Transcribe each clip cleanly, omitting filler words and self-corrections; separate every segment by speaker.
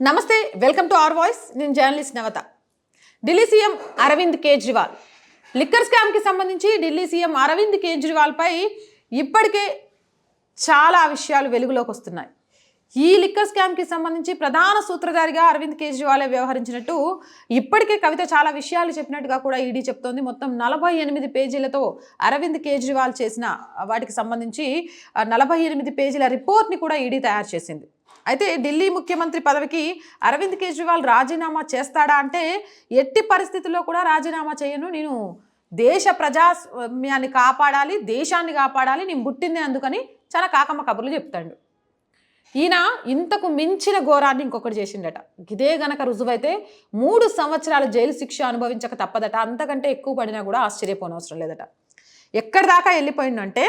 Speaker 1: నమస్తే, welcome to our voice. నేను journalist నవత. Delhi CM Arvind Kejriwal liquor స్కామ్కి సంబంధించి ఢిల్లీ సీఎం అరవింద్ కేజ్రీవాల్పై ఇప్పటికే చాలా విషయాలు వెలుగులోకి వస్తున్నాయి. ఈ లిక్కర్ స్కామ్కి సంబంధించి ప్రధాన సూత్రధారిగా అరవింద్ కేజ్రీవాలే వ్యవహరించినట్టు ఇప్పటికే కవిత చాలా విషయాలు చెప్పినట్టుగా కూడా ఈడీ చెప్తోంది. మొత్తం 48 పేజీలతో అరవింద్ కేజ్రీవాల్ చేసిన వాటికి సంబంధించి 48 పేజీల రిపోర్ట్ని కూడా ఈడీ తయారు చేసింది. అయితే ఢిల్లీ ముఖ్యమంత్రి పదవికి అరవింద్ కేజ్రీవాల్ రాజీనామా చేస్తాడా అంటే ఎట్టి పరిస్థితుల్లో కూడా రాజీనామా చేయను, నేను దేశ ప్రజాస్వామ్యాన్ని కాపాడాలి, దేశాన్ని కాపాడాలి, నేను పుట్టిందే అందుకని చాలా కాకమ్మ కబుర్లు చెప్తాడు. ఈయన ఇంతకు మించిన ఘోరాన్ని ఇంకొకటి చేసిండట. ఇదే గనక రుజువైతే 3 సంవత్సరాల జైలు శిక్ష అనుభవించక తప్పదట. అంతకంటే ఎక్కువ పడినా కూడా ఆశ్చర్యపోనవసరం లేదట. ఎక్కడి దాకా వెళ్ళిపోయిందంటే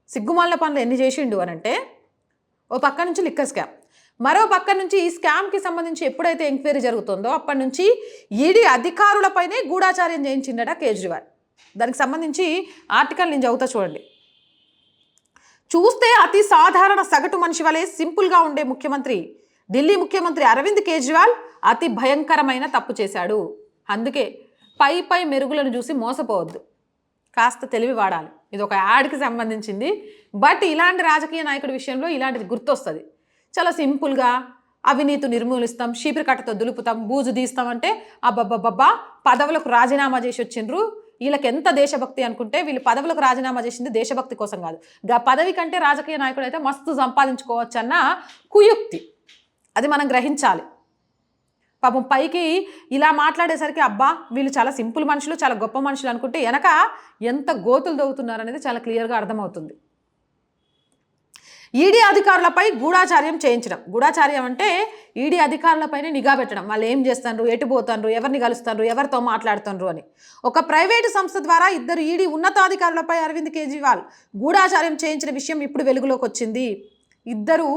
Speaker 1: సిగ్గుమాలిన పనులు ఎన్ని చేసిండు అని అంటే, ఓ పక్క నుంచి లిక్కర్ స్కామ్, మరో పక్క నుంచి ఈ స్కామ్కి సంబంధించి ఎప్పుడైతే ఎంక్వైరీ జరుగుతుందో అప్పటి నుంచి ఈడీ అధికారులపైనే గూఢాచార్యం చేయించిండట కేజ్రీవాల్. దానికి సంబంధించి ఆర్టికల్ నేను చదువుతా చూడండి. చూస్తే అతి సాధారణ సగటు మనిషి వలె సింపుల్గా ఉండే ఢిల్లీ ముఖ్యమంత్రి అరవింద్ కేజ్రీవాల్ అతి భయంకరమైన తప్పు చేశాడు. అందుకే పై మెరుగులను చూసి మోసపోవద్దు, కాస్త తెలివి వాడాలి. ఇది ఒక యాడ్కి సంబంధించింది. బట్ ఇలాంటి రాజకీయ నాయకుడి విషయంలో ఇలాంటిది గుర్తొస్తుంది. చాలా సింపుల్గా అవినీతి నిర్మూలిస్తాం, షీపిరి కట్టతో దులుపుతాం, బూజు తీస్తామంటే అబ్బబ్బబ్బబ్బా పదవులకు రాజీనామా చేసి వచ్చిండ్రు, వీళ్ళకి ఎంత దేశభక్తి అనుకుంటే వీళ్ళు పదవులకు రాజీనామా చేసింది దేశభక్తి కోసం కాదు. పదవి కంటే రాజకీయ నాయకుడు అయితే మస్తు సంపాదించుకోవచ్చు అన్న కుయుక్తి, అది మనం గ్రహించాలి. పాపం పైకి ఇలా మాట్లాడేసరికి అబ్బా వీళ్ళు చాలా సింపుల్ మనుషులు, చాలా గొప్ప మనుషులు అనుకుంటే వెనక ఎంత గోతులు దవ్వుతున్నారు అనేది చాలా క్లియర్గా అర్థమవుతుంది. ఈడీ అధికారులపై గూఢాచార్యం చేయించడం. గూఢాచార్యం అంటే ఈడీ అధికారులపైనే నిఘా పెట్టడం. వాళ్ళు ఏం చేస్తారు, ఎటు పోతారు, ఎవరిని కలుస్తారు, ఎవరితో మాట్లాడుతున్నారు అని. ఒక ప్రైవేటు సంస్థ ద్వారా 2 ఈడీ ఉన్నతాధికారులపై అరవింద్ కేజ్రీవాల్ గూఢాచార్యం చేయించిన విషయం ఇప్పుడు వెలుగులోకి వచ్చింది. 2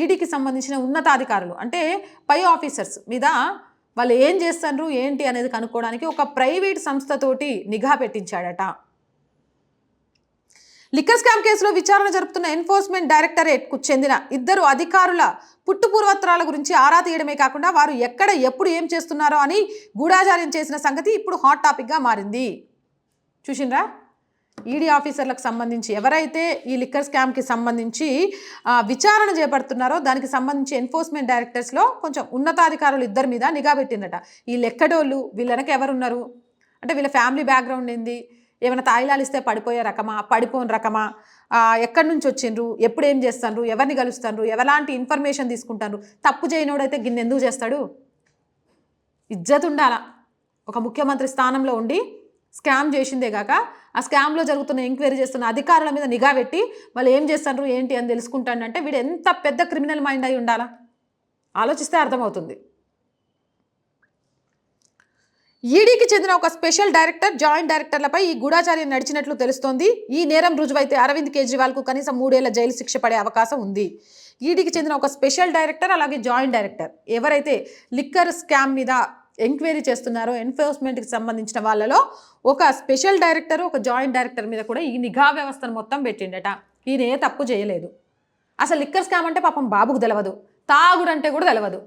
Speaker 1: ఈడీకి సంబంధించిన ఉన్నతాధికారులు అంటే పై ఆఫీసర్స్ మీద వాళ్ళు ఏం చేస్తారు ఏంటి అనేది కనుక్కోవడానికి ఒక ప్రైవేట్ సంస్థతోటి నిఘా పెట్టించాడట. లిక్కర్ స్కామ్ కేసులో విచారణ జరుపుతున్న ఎన్ఫోర్స్మెంట్ డైరెక్టరేట్కు చెందిన 2 అధికారుల పుట్టుపూర్వత్రాల గురించి ఆరా తీయడమే కాకుండా వారు ఎక్కడ ఎప్పుడు ఏం చేస్తున్నారో అని గూఢాచార్యం చేసిన సంగతి ఇప్పుడు హాట్ టాపిక్గా మారింది. చూసిండ్రా, ఈడీ ఆఫీసర్లకు సంబంధించి ఎవరైతే ఈ లిక్కర్ స్కామ్కి సంబంధించి విచారణ చేపడుతున్నారో దానికి సంబంధించి ఎన్ఫోర్స్మెంట్ డైరెక్టర్స్లో కొంచెం ఉన్నతాధికారులు 2 మీద నిఘా పెట్టిందట. ఈ లెక్కడోళ్ళు వీళ్ళ వెనక ఎవరున్నారు అంటే వీళ్ళ ఫ్యామిలీ బ్యాక్గ్రౌండ్ ఏంది, ఏమైనా తాయిలాలు ఇస్తే పడిపోయే రకమా, పడిపోని రకమా, ఎక్కడి నుంచి వచ్చిండ్రు, ఎప్పుడు ఏం చేస్తారు, ఎవరిని కలుస్తారు, ఎలాంటి ఇన్ఫర్మేషన్ తీసుకుంటారు. తప్పు చేయనోడైతే గిన్నె ఎందుకు చేస్తాడు? ఇజ్జత్ ఉండాలా. ఒక ముఖ్యమంత్రి స్థానంలో ఉండి స్కామ్ చేసిందే కాక ఆ స్కామ్లో జరుగుతున్న ఎంక్వైరీ చేస్తున్న అధికారుల మీద నిఘా పెట్టి వాళ్ళు ఏం చేస్తారు ఏంటి అని తెలుసుకుంటాడంటే వీడు ఎంత పెద్ద క్రిమినల్ మైండ్ అయి ఉండాలా, ఆలోచిస్తే అర్థమవుతుంది. ఈడీకి చెందిన ఒక స్పెషల్ డైరెక్టర్, జాయింట్ డైరెక్టర్లపై ఈ గూఢాచార్యం నడిచినట్లు తెలుస్తోంది. ఈ నేరం రుజువైతే అరవింద్ కేజ్రీవాల్కు కనీసం 3 ఏళ్ల జైలు శిక్ష పడే అవకాశం ఉంది. ఈడీకి చెందిన ఒక స్పెషల్ డైరెక్టర్ అలాగే జాయింట్ డైరెక్టర్ ఎవరైతే లిక్కర్ స్కామ్ మీద ఎంక్వైరీ చేస్తున్నారో ఎన్ఫోర్స్మెంట్కి సంబంధించిన వాళ్ళలో ఒక స్పెషల్ డైరెక్టర్, ఒక జాయింట్ డైరెక్టర్ మీద కూడా ఈ నిఘా వ్యవస్థను మొత్తం పెట్టిండట. ఈయన ఏ తప్పు చేయలేదు. అసలు లిక్కర్ స్కామ్ అంటే పాపం బాబుకు తెలియదు, తాగుడు అంటే కూడా తెలియదు.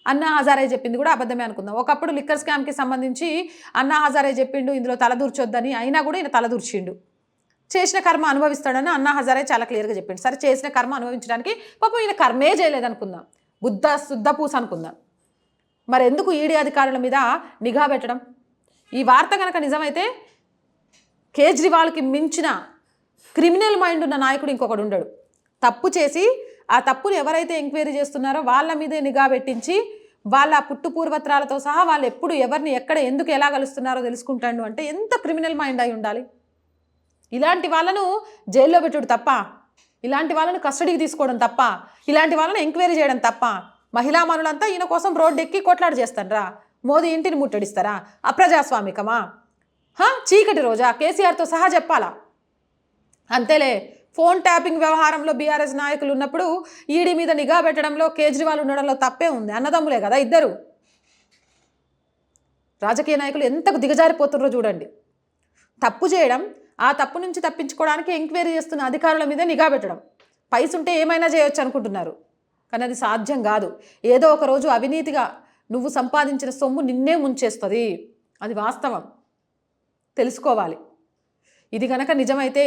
Speaker 1: అన్నా హజారే చెప్పింది కూడా అబద్ధమే అనుకుందాం. ఒకప్పుడు లిక్కర్ స్కామ్కి సంబంధించి అన్నా హజారే చెప్పిండు ఇందులో తలదూర్చొద్దని, అయినా కూడా ఈయన తలదూర్చిండు. చేసిన కర్మ అనుభవిస్తాడని అన్నా హజారే చాలా క్లియర్గా చెప్పిండు. సరే, చేసిన కర్మ అనుభవించడానికి పాపం ఈయన కర్మే చేయలేదనుకుందాం, శుద్ధ పూస అనుకుందాం. మరి ఎందుకు ఈడీ అధికారుల మీద నిఘా పెట్టడం? ఈ వార్త కనుక నిజమైతే కేజ్రీవాల్కి మించిన క్రిమినల్ మైండ్ ఉన్న నాయకుడు ఇంకొకడు ఉండడు. తప్పు చేసి ఆ తప్పును ఎవరైతే ఎంక్వైరీ చేస్తున్నారో వాళ్ళ మీదే నిఘా పెట్టించి వాళ్ళ పుట్టుపూర్వత్రాలతో సహా వాళ్ళు ఎప్పుడు ఎవరిని ఎక్కడ ఎందుకు ఎలా కలుస్తున్నారో తెలుసుకుంటాడు అంటే ఎంత క్రిమినల్ మైండ్ అయి ఉండాలి. ఇలాంటి వాళ్ళను జైల్లో పెట్టుడు తప్ప, ఇలాంటి వాళ్ళను కస్టడీకి తీసుకోవడం తప్ప, ఇలాంటి వాళ్ళను ఎంక్వైరీ చేయడం తప్ప. మహిళా మనులంతా ఈయన కోసం రోడ్డు ఎక్కి కొట్లాడు చేస్తారా? మోదీ ఇంటిని ముట్టడిస్తారా? అప్రజాస్వామికమా? చీకటి రోజా? కేసీఆర్తో సహా చెప్పాలా? అంతేలే, ఫోన్ ట్యాపింగ్ వ్యవహారంలో బీఆర్ఎస్ నాయకులు ఉన్నప్పుడు ఈడీ మీద నిఘా పెట్టడంలో కేజ్రీవాల్ ఉండడంలో తప్పే ఉంది. అన్నదమ్ములే కదా ఇద్దరు. రాజకీయ నాయకులు ఎంతకు దిగజారిపోతున్నారో చూడండి. తప్పు చేయడం, ఆ తప్పు నుంచి తప్పించుకోవడానికి ఎంక్వైరీ చేస్తున్న అధికారుల మీద నిఘా పెట్టడం. పైసుంటే ఏమైనా చేయొచ్చు అనుకుంటున్నారు. కానీ అది సాధ్యం కాదు. ఏదో ఒక రోజు అవినీతిగా నువ్వు సంపాదించిన సొమ్ము నిన్నే ముంచేస్తుంది. అది వాస్తవం, తెలుసుకోవాలి. ఇది కనుక నిజమైతే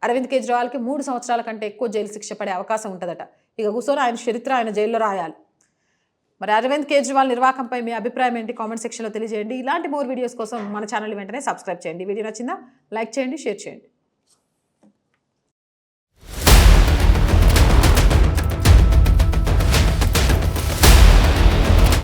Speaker 1: అరవింద్ కేజ్రీవాల్కి 3 సంవత్సరాల కంటే ఎక్కువ జైలు శిక్ష పడే అవకాశం ఉంటుందట. ఇక కూర్చొని ఆయన చరిత్ర ఆయన జైల్లో రాయాలి. మరి అరవింద్ కేజ్రీవాల్ నిర్వాకంపై మీ అభిప్రాయం ఏంటి? కామెంట్ సెక్షన్లో తెలియజేయండి. ఇలాంటి మోర్ వీడియోస్ కోసం మన ఛానల్ వెంటనే సబ్స్క్రైబ్ చేయండి. వీడియో నచ్చిందా? లైక్ చేయండి, షేర్ చేయండి.